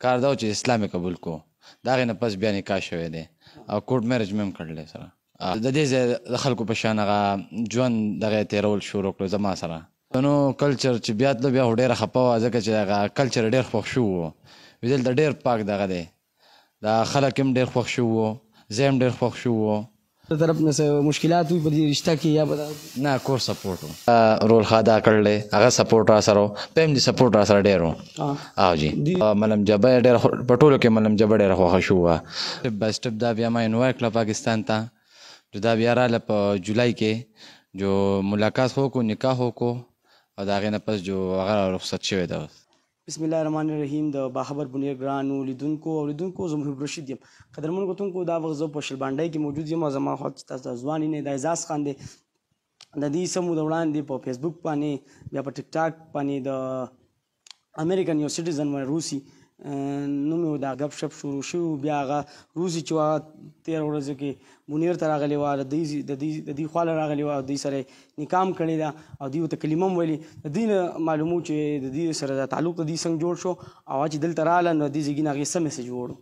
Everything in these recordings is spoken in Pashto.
کار دا و چې اسلام یې قبول کو د هغې نه پس بیا نکاح شوی دی او کوټ میرج مې هم کړلی سره د دې ځای د خلکو په شان هغه ژوند دغه یې تېرول شروع کړو زما سره نو کلچر چې بیا تلو بیا خو ډېره خفه وه ځکه چې هغه کلچر ډېر خوښ شوي وو وي دلته ډېر پاک دغه دی دا خلک هم ډېر خوښ شوي وو زه هم ډېر خوښ شوي وو طرف نه مشکلات وي په دې رشته کې یا نه کور سپورټ و رول ښه ادا کړلی هغه سپورټ را سره و فیملي سپورټ را سره ډېر و او جي ملم جبه یې ډېره په ټولو کې ملم جبه ډېره خوښه شوې وه سټپ بای سټپ دا بیا ما انوای کړه پاکستان ته جو دا بیا راله په جولای کې جو ملاقات خو کو نکاح خو کو او د هغې نه پس جو هغه رخصت شوی ده بسم الله الرحمن الرحیم د باخبر بنیر ګرانو لیدونکو او لیدونکو زه محب رشید یم قدرمنو کتونکو دا وخت زه په شلبانډۍ کې موجود یم او زما خوا تاسو ته ځوان نه د اعزاز خان دی د دې سمو د وړاندې په فیسبوک باندې بیا په ټیک ټاک باندې د امریکن یو سټیزن روسي نوم یې دا ګپ شپ شروع شو بیا هغه روسي چې وه 13 ورځو کې منیر ته راغلی وه د دې خواله راغلی وه او دوی سره نکاح هم کړې ده او دوی ورته کلمه هم ویلې د دې نه معلومو چې د دې سره د تعلق د دې څنګه جوړ شو او چې دلته راغله نو د دې ځای نه هغې څه میسج وړو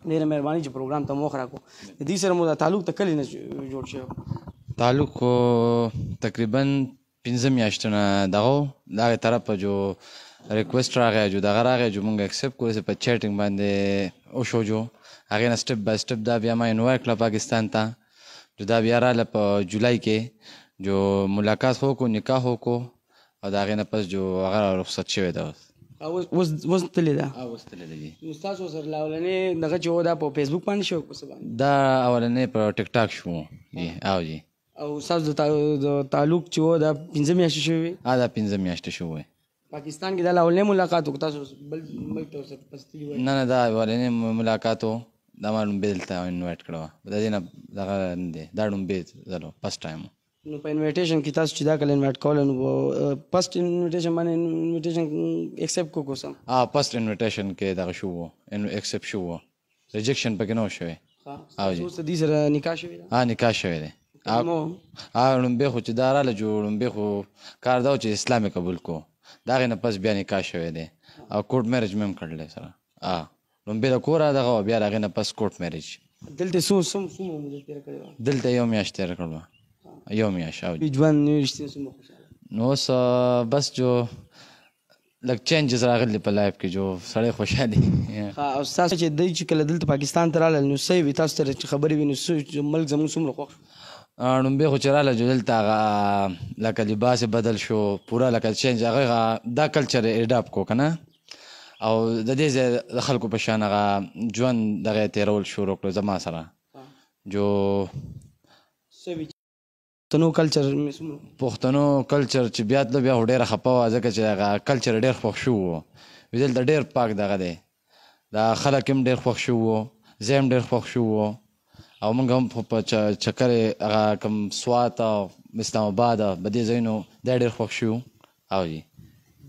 ډېره مهرباني چې پروګرام ته موخ راکړو د دې سره مو د تعلق ته کلې نه جوړ شوی تعلق خو تقریبا 15 میاشتو نه دغه و د هغې طرفه جو ریکویسټ راغی جو دغه راغی جو مونږ اکسپټ کړو چې په چیټینګ باندې وشو جو هغې نه سټپ بای سټپ دا بیا ما انوای کړه پاکستان ته جو دا بیا راله په جولای کې جو ملاقات خو کو نکاح خو کو او د هغې نه پس جو هغه رخصت شوی ده اوس تللی ده اوس تللی ده جي نو ستاسو سره اولنی دغه چې و دا په فیسبوک باندې شو په څه باندې دا اولنی په ټیک ټاک شو جي او جي او ستاسو د تعلق چې و دا 15 میاشتې شوی دا 15 میاشتې شوی پاکستان کې دا اولنی ملاقات وکړو تاسو بل ملک ته پس تللی وای نه دا اولنی ملاقات و دا ما لومبې دلته انوایټ کړی وه د دې نه دغه نه دی دا لومبې ځل فسټ ټایم نو په انویټیشن کې تاسو چې دا کله انوایټ کول نو فسټ انویټیشن باندې انویټیشن ایکسپټ کو کوسم فسټ انویټیشن کې دغه شو و ایکسپټ شو و ریجیکشن پکې نه و شوی او جی اوس دې سره نکاح شوی ده نکاح شوی دی لومبې خو چې دا راله جو لومبې خو کار دا و چې اسلام یې قبول کو د هغې نه پس بیا نکاح شوی دی او کوټ میرج مې هم کړلی سره لومبې د کوره دغه وه بیا د هغې نه پس کوټ میرج دلته څومره موده تېره کړې وه دلته یو میاشت تېره کړې وه یو میاشت او ژوند نوې رښتیا څومره خوشحاله نو اوس بس جو لږ چینجز راغلي په لایف کې جو سړی خوشحالي او ستاسو چې دی چې کله دلته پاکستان ته راغلل نو څه وي تاسو سره چې خبرې وي نو ملک زموږ څومره خوښ شو لومبې خو چې راله جو دلته هغه لکه لباس یې بدل شو پوره لکه چینج هغه دا کلچر یې اډاپ کو که نه او د دې ځای د خلکو په شان هغه ژوند دغه یې تېرول شروع کړو زما سره جو پښتنو کلچر چې بیا تلو بیا خو ډېره خفه وه ځکه چې هغه کلچر ډېر خوښ شوي وو وي دلته ډېر پاک دغه دی دا خلک هم ډېر خوښ شوي وو زه هم ډېر خوښ شوي وو او موږ هم په چکر هغه کوم سوات او اسلام آباد په دې ځایونو دا ډېر خوښ شوي او جي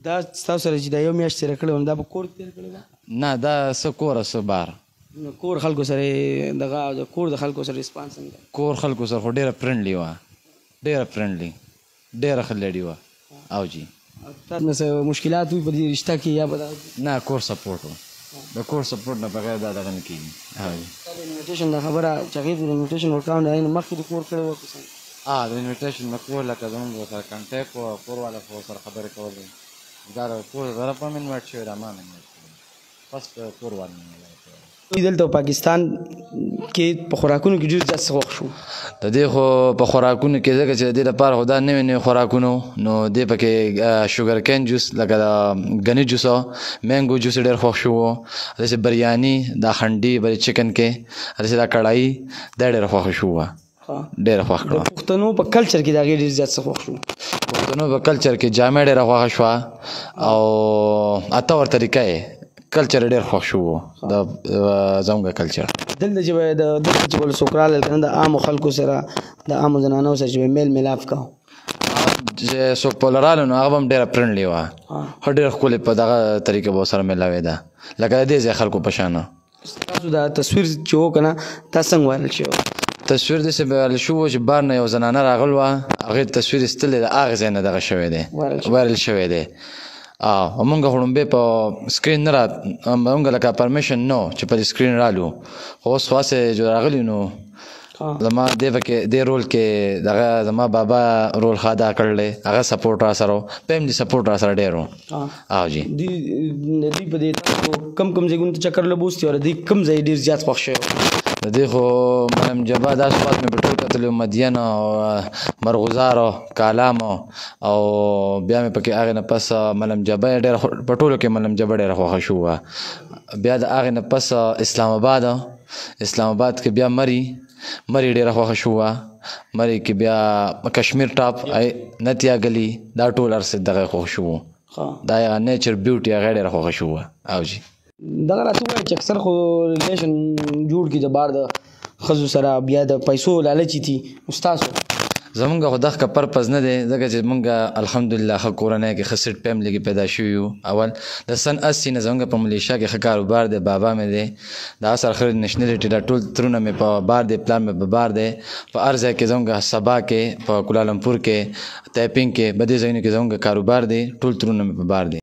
دا ستاسو سره چې دا یو میاشت تېره کړې وه دا په کور کې تېره کړې ده نه دا څه کوره څه بار نو کور خلکو سره دغه د کور د خلکو سره ریسپانس څنګه کور خلکو سره خو ډېره فرینډلي وه ډېره فرینډلي ډېره ښه لیډي وه او جي تاسو مشکلات وي په دې رشته کې یا نه کور سپورټ و د کور سپورټ نه بغیر دا دغه نه کېږي انویټیشن دا خبره چې هغې ته د انویټیشن ورکاو د هغې نه مخکې د کور کړی وه د انویټیشن نه کور لکه زمونږ سره کنټیکټ و کور والا خو سره خبرې کولې دا د کور طرف هم انوایټ شوی دا ما هم انوایټ شوی فسټ کور والا مې دلته پاکستان کې په خوراکونو کې ډېر زیات څه خوښ شو د دې خو په خوراکونو کې ځکه چې د دې لپاره خو دا نوي نوي خوراکونه نو دې پکې شوګر کین جوس لکه د ګني جوس او مینګو جوس ډېر خوښ شو داسې بریاني دا خنډي بری چکن کې داسې دا کړایي دا ډېر خوښ شو ډېره خوښ کړه پښتنو په کلچر کې د هغې ډېر زیات څه خوښ شو پښتنو په کلچر کې جامې ډېره خوښه شوه او اتور طریقه یې کلچر ډېر خوښ شو د زموږ کلچر دلته چې دلته چې بل څوک راغلل که نه د عامو خلکو سره د عامو زنانو سره چې میل میلاپ کوو چې څوک په راغله نو هغه به هم ډېره فرینډلي وه ښه ډېر ښکلې په دغه طریقه به ورسره میلاوېده لکه د دې ځای خلکو په شانه ستاسو دا تصویر چې و که نه دا څنګه وایرل شوی تصویر داسې وایرل شوی و چې بار نه یو زنانه راغل وه هغې تصویر ایستلی د هغې ځای نه دغه شوی دی وایرل شوی دی مونږ خړمبه په سکرین نه را مونږ لکه پرمیشن نو چې په سکرین رالو خو اوس خاصه جو راغلی نو زما دې رول کې دغه زما بابا رول خادا کړل هغه سپورټ را سره فیملی سپورټ را سره ډیرو جی دی په دې تاسو کم ځایونه ته چکر لبوستي او دې کم ځای ډیر زیات خوښ شوی د دې خو ملم جبا داس پات مې په ټول کتلو مدین او مرغزار او کالام او بیا مې پکې هغه نه پس ملم جبا ډېر په ټولو کې ملم جبا ډېر خوښ شو بیا د هغه نه پس اسلام آباد کې بیا مری ډېر خوښ شو مری کې بیا کشمیر ټاپ نتیا گلی دا ټول ارسه دغه خوښ شو دا نیچر بیوټي هغه ډېر خوښ شو او جی دغه راته وایي چې اکثر خو ریلیشن جوړ کړي د بار د ښځو سره بیا د پیسو لالچي دي ستاسو زمونږ خو دغه پرپز نه دی ځکه چې مونږ الحمدلله ښه کورنۍ کې ښه سیټ فیملي کې پیدا شوي یو اول د سن 80 نه زمونږ په ملیشیا کې ښه کاروبار دی بابا مې دی د اثر خرید نشنلټي دا ټول ترونه مې په بار دی پلان مې په بار دی په هر ځای کې زمونږ سبا کې په کولالمپور کې تایپینګ کې بدې ځایونو کې زمونږ کاروبار دی ټول ترونه مې په بار دی